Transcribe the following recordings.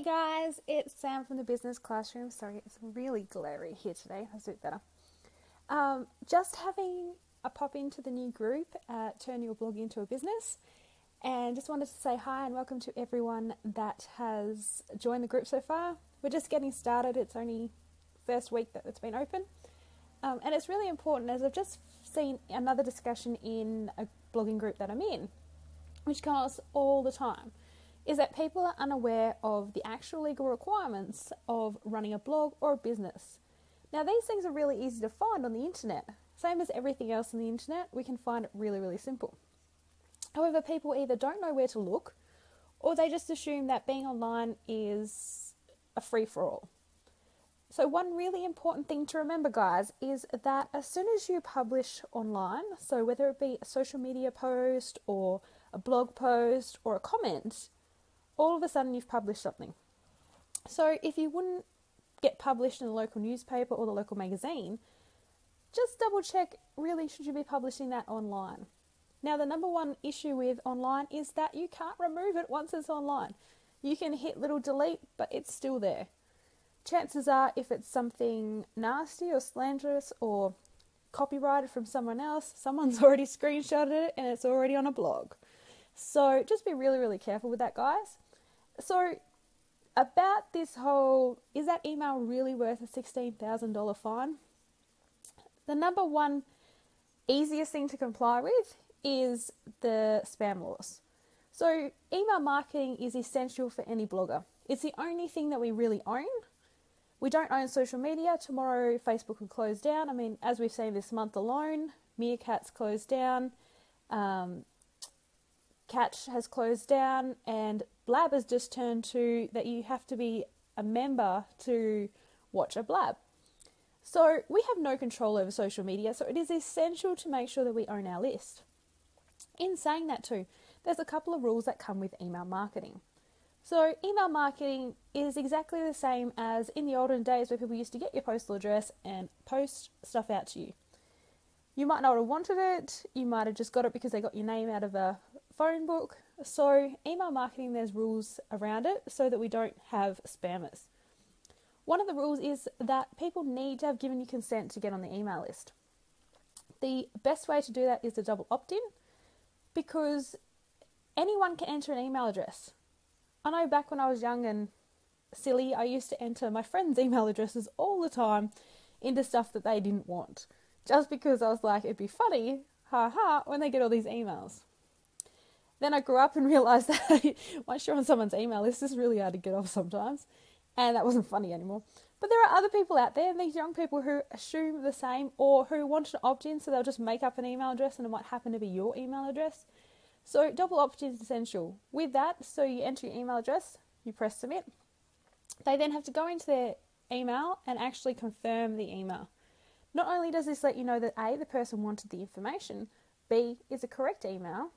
guys, it's Sam from the Business Classroom. Sorry, it's really glary here today. That's a bit better. Just having a pop into the new group, Turn Your Blog into a Business. And just wanted to say hi and welcome to everyone that has joined the group so far. We're just getting started. It's only first week that it's been open. And it's really important, as I've just seen another discussion in a blogging group that I'm in, which comes all the time, is that people are unaware of the actual legal requirements of running a blog or a business. Now, these things are really easy to find on the internet. Same as everything else on the internet, we can find it really, really simple. However, people either don't know where to look, or they just assume that being online is a free-for-all. So one really important thing to remember, guys, is that as soon as you publish online, so whether it be a social media post or a blog post or a comment, all of a sudden you've published something. So if you wouldn't get published in the local newspaper or the local magazine, just double check, really, should you be publishing that online? Now, the number one issue with online is that you can't remove it once it's online. You can hit little delete, but it's still there. Chances are, if it's something nasty or slanderous or copyrighted from someone else, someone's already screenshotted it and it's already on a blog. So just be really, really careful with that, guys. So about this whole, is that email really worth a $16,000 fine? The number one easiest thing to comply with is the spam laws. So email marketing is essential for any blogger. It's the only thing that we really own. We don't own social media. Tomorrow, Facebook will close down. I mean, as we've seen this month alone, Meerkat's closed down. Catch has closed down, and Blab has just turned to that you have to be a member to watch a Blab. So we have no control over social media, so it is essential to make sure that we own our list. In saying that too, there's a couple of rules that come with email marketing. So email marketing is exactly the same as in the olden days where people used to get your postal address and post stuff out to you. You might not have wanted it, you might have just got it because they got your name out of a phone book. So email marketing, there's rules around it so that we don't have spammers. One of the rules is that people need to have given you consent to get on the email list. The best way to do that is a double opt-in, because anyone can enter an email address. I know back when I was young and silly, I used to enter my friends' email addresses all the time into stuff that they didn't want, just because I was like, it'd be funny, when they get all these emails. Then I grew up and realised that once you're on someone's email list, it's really hard to get off sometimes, and that wasn't funny anymore. But there are other people out there, and these young people who assume the same, or who want to opt in, so they'll just make up an email address and it might happen to be your email address. So double opt-in is essential. With that, so you enter your email address, you press submit. They then have to go into their email and actually confirm the email. Not only does this let you know that A, the person wanted the information, B, is a correct email,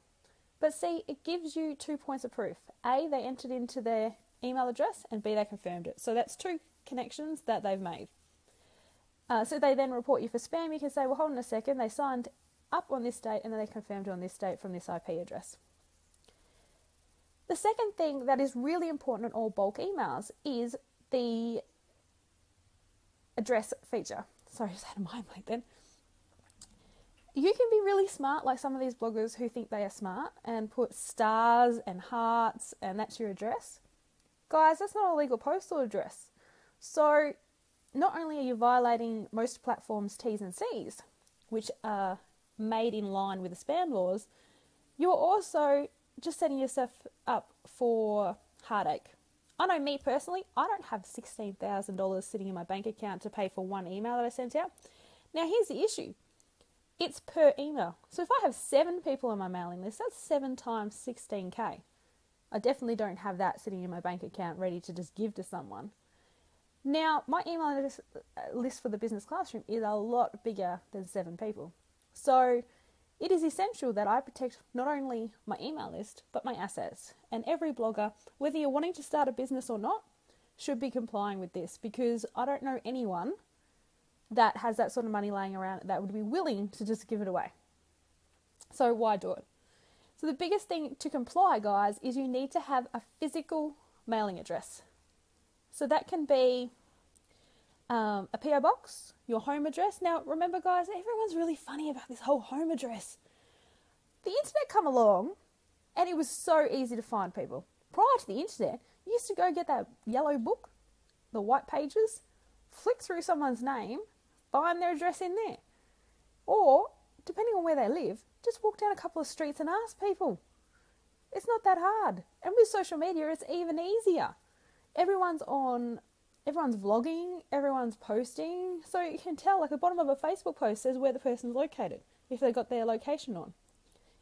but C, it gives you 2 points of proof. A, they entered into their email address, and B, they confirmed it. So that's two connections that they've made. So they then report you for spam. You can say, well, hold on a second, they signed up on this date and then they confirmed on this date from this IP address. The second thing that is really important in all bulk emails is the address feature. Sorry, I just had a mind blank then. You can be really smart, like some of these bloggers who think they are smart and put stars and hearts and that's your address. Guys, that's not a legal postal address. So not only are you violating most platforms' T's and C's, which are made in line with the spam laws, you're also just setting yourself up for heartache. I know me personally, I don't have $16,000 sitting in my bank account to pay for one email that I sent out. Now here's the issue. It's per email. So if I have 7 people on my mailing list, that's 7 times 16K. I definitely don't have that sitting in my bank account ready to just give to someone. Now, my email list for the Business Classroom is a lot bigger than 7 people. So it is essential that I protect not only my email list, but my assets. And every blogger, whether you're wanting to start a business or not, should be complying with this, because I don't know anyone that has that sort of money laying around that would be willing to just give it away. So why do it? So the biggest thing to comply, guys, is you need to have a physical mailing address. So that can be a PO box, your home address. Now, remember, guys, everyone's really funny about this whole home address. The internet come along, and it was so easy to find people. Prior to the internet, you used to go get that yellow book, the white pages, flick through someone's name, find their address in there. Or, depending on where they live, just walk down a couple of streets and ask people. It's not that hard. And with social media, it's even easier. Everyone's vlogging, everyone's posting, so you can tell, like the bottom of a Facebook post says where the person's located, if they've got their location on.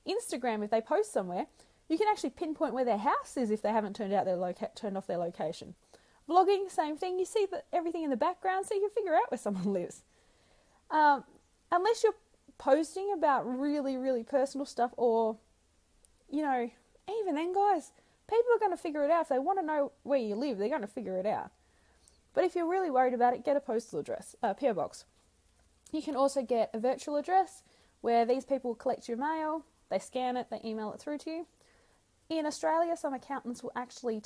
Instagram, if they post somewhere, you can actually pinpoint where their house is if they haven't turned off their location. Vlogging, same thing, you see everything in the background, so you can figure out where someone lives. Unless you're posting about really, really personal stuff, or, even then, guys, people are going to figure it out. If they want to know where you live, they're going to figure it out. But if you're really worried about it, get a postal address, PO box. You can also get a virtual address where these people collect your mail, they scan it, they email it through to you. In Australia, some accountants will actually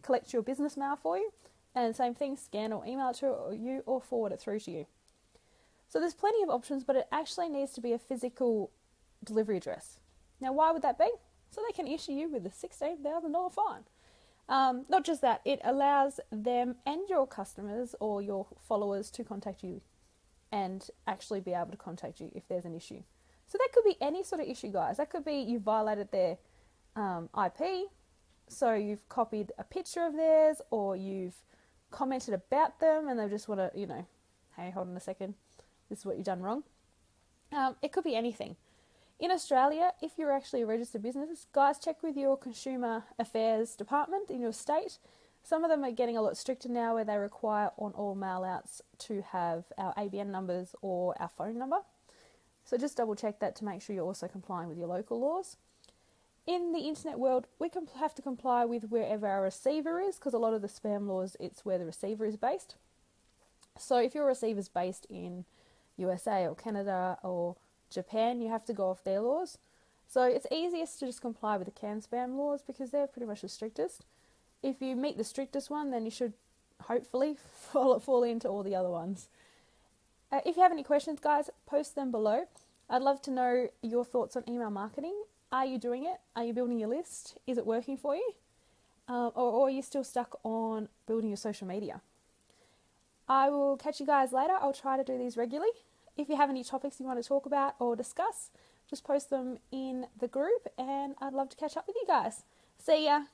collect your business mail for you, and same thing, scan or email it to you or forward it through to you. So there's plenty of options, but it actually needs to be a physical delivery address. Now, why would that be? So they can issue you with a $16,000 fine. Not just that, it allows them and your customers or your followers to contact you and actually be able to contact you if there's an issue. So that could be any sort of issue, guys. That could be you violated their IP, so you've copied a picture of theirs, or you've commented about them and they just want to, hey, hold on a second, this is what you've done wrong. It could be anything. In Australia, if you're actually a registered business, guys, check with your Consumer Affairs Department in your state. Some of them are getting a lot stricter now, where they require on all mail-outs to have our ABN numbers or our phone number. So just double check that to make sure you're also complying with your local laws. In the internet world, we have to comply with wherever our receiver is, because a lot of the spam laws, it's where the receiver is based. So if your receiver is based in USA or Canada or Japan, you have to go off their laws. So it's easiest to just comply with the CAN-SPAM laws, because they're pretty much the strictest. If you meet the strictest one, then you should hopefully fall into all the other ones. If you have any questions, guys, post them below. I'd love to know your thoughts on email marketing. Are you doing it? Are you building your list? Is it working for you? Or are you still stuck on building your social media? I will catch you guys later. I'll try to do these regularly. If you have any topics you want to talk about or discuss, just post them in the group, and I'd love to catch up with you guys. See ya!